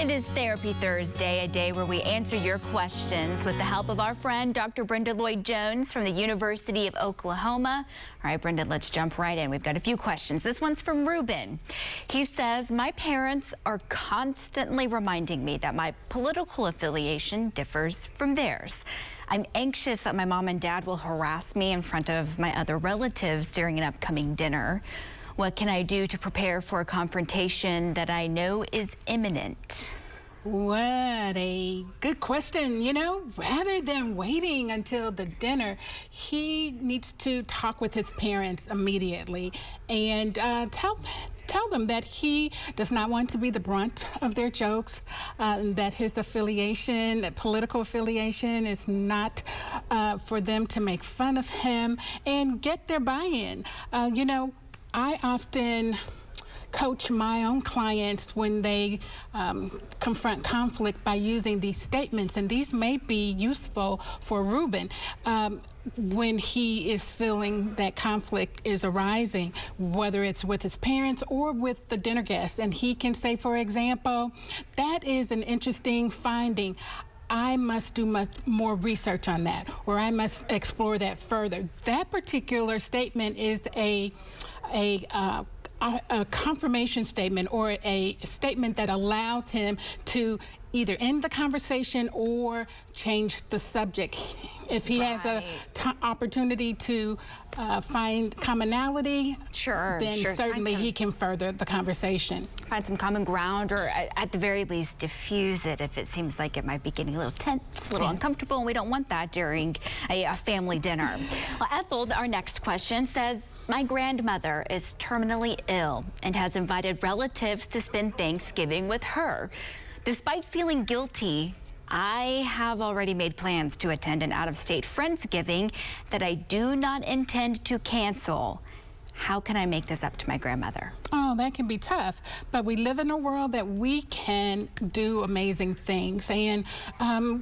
It is Therapy Thursday, a day where we answer your questions with the help of our friend, Dr. Brenda Lloyd Jones from the University of Oklahoma. All right, Brenda, let's jump right in. We've got a few questions. This one's from Ruben. He says, my parents are constantly reminding me that my political affiliation differs from theirs. I'm anxious that my mom and dad will harass me in front of my other relatives during an upcoming dinner. What can I do to prepare for a confrontation that I know is imminent? What a good question. You know, rather than waiting until the dinner, he needs to talk with his parents immediately and tell them that he does not want to be the brunt of their jokes, that his affiliation, that political affiliation is not for them to make fun of him, and get their buy-in. You know, I often coach my own clients when they confront conflict by using these statements, and these may be useful for Ruben when he is feeling that conflict is arising, whether it's with his parents or with the dinner guests. And he can say, for example, that is an interesting finding. I must do much more research on that, or I must explore that further. That particular statement is a confirmation statement, or a statement that allows him to either end the conversation or change the subject. If he has a opportunity to find commonality, then certainly he can further the conversation. Find some common ground, or at the very least diffuse it if it seems like it might be getting a little tense, a little uncomfortable, and we don't want that during a family dinner. Well, Ethel, our next question, says, my grandmother is terminally ill and has invited relatives to spend Thanksgiving with her. Despite feeling guilty, I have already made plans to attend an out-of-state Friendsgiving that I do not intend to cancel. How can I make this up to my grandmother? Oh, that can be tough, but we live in a world that we can do amazing things. And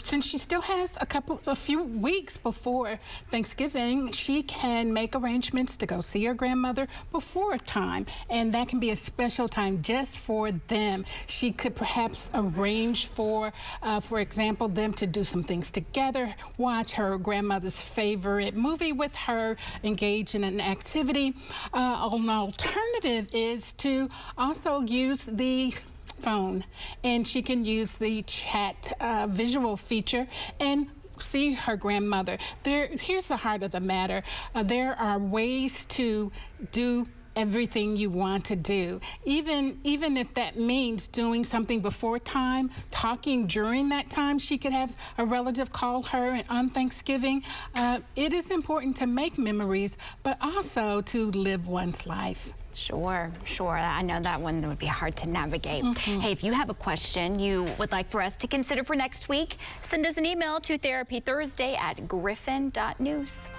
since she still has a few weeks before Thanksgiving, she can make arrangements to go see her grandmother before time. And that can be a special time just for them. She could perhaps arrange for example, them to do some things together, watch her grandmother's favorite movie with her, engage in an activity. An alternative is to also use the phone, and she can use the chat visual feature and see her grandmother. Here's the heart of the matter. There are ways to do everything you want to do, even if that means doing something before time, talking during that time. She could have a relative call her on Thanksgiving. It is important to make memories, but also to live one's life. Sure. I know that one would be hard to navigate. Hey, if you have a question you would like for us to consider for next week, send us an email to therapythursday@griffin.news.